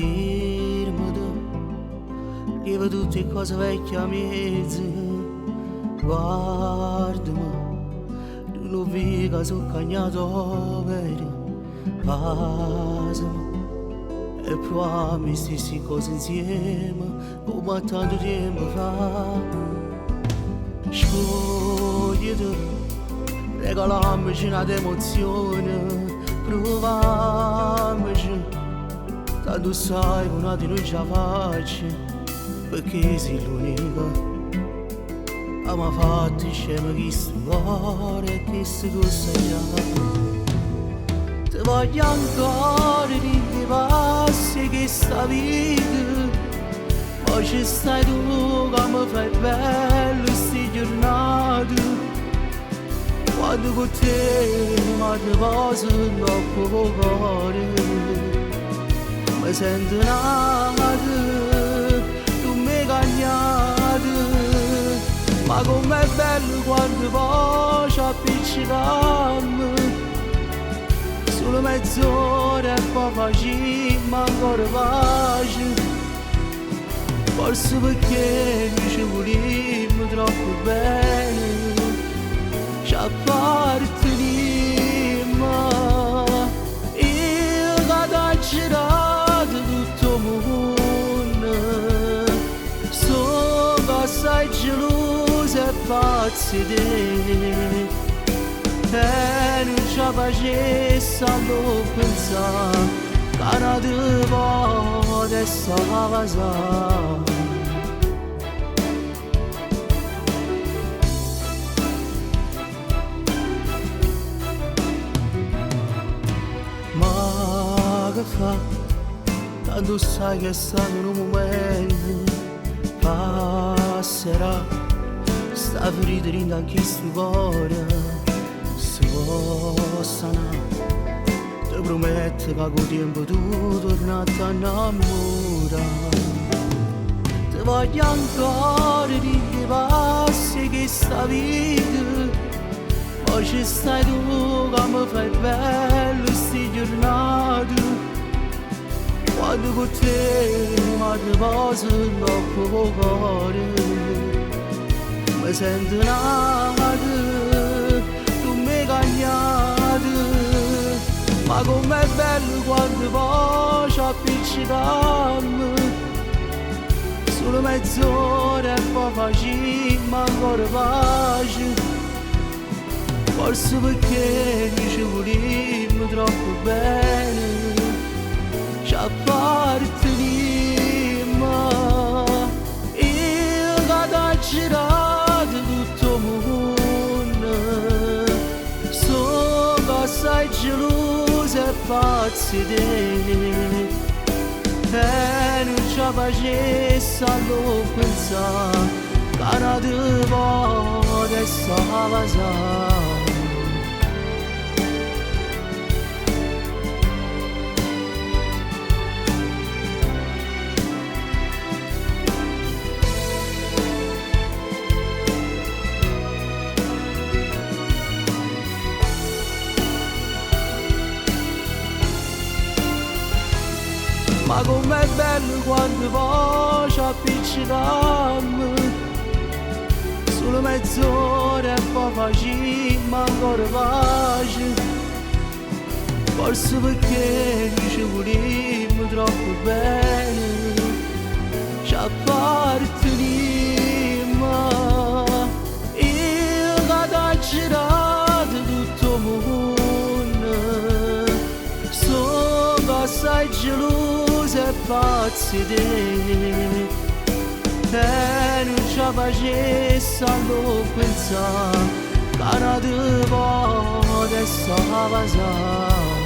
fermati, levo tutte cose vecchie a mezzo, guardami, tu non vedi che sono cagnato vero, passami, e proviamo queste cose insieme, come tanto tempo fa. Scogliti, regalammici un'emozione, proviamoci, tanto sai una di noi già faccio, perché sei l'unica che mi ha fatto scemo questo cuore, questo tu sai già. Ti voglio ancora di passi che sta vita, ma ci stai tu che mi fai bello sti giornate, quando con te mi poso troppo cuore, mi sento nato, tu mi cagnate, ma com'è bello quando poi ci appiccichiamo, solo mezz'ora e poi facciamo ancora pace, forse perché noi ci volimmo troppo bene, ci apparteniamo, io che t'ho girato tutto il mondo, sono assai gelosa e pazza di te, e non ci facesse a non pensare che non ti potesse passare. Ma che fa? Tanto sai che è stato un momento, passerà, sta ferita rinda anche sto cuore, si può sanare, ti prometto che con tempo tu tornate a innamorare, ti voglio ancora di passi che sta vita, poi ci stai tu che mi fai bello sti giornate, quando con te mi poso troppo cuore, mi sento nato, tu mi cagnate, ma com'è bello quando poi ci appiccichiamo, solo mezz'ora e poi facciamo ancora pace, forse perché noi ci volimmo troppo bene, ci apparteniamo, io che t'ho girato tutto il mondo, sono assai gelosa e pazza di te, e non ci facesse a non pensare che non ti potesse passare. Ma com'è bello quando poi ci appiccichiamo, solo mezz'ora e poi facciamo ancora pace, forse perché noi ci volimmo troppo bene, ci apparteniamo, io che t'ho girato tutto il mondo, sono assai gelosa e pazza di te, e non ci facesse a non pensare che non ti potesse passare.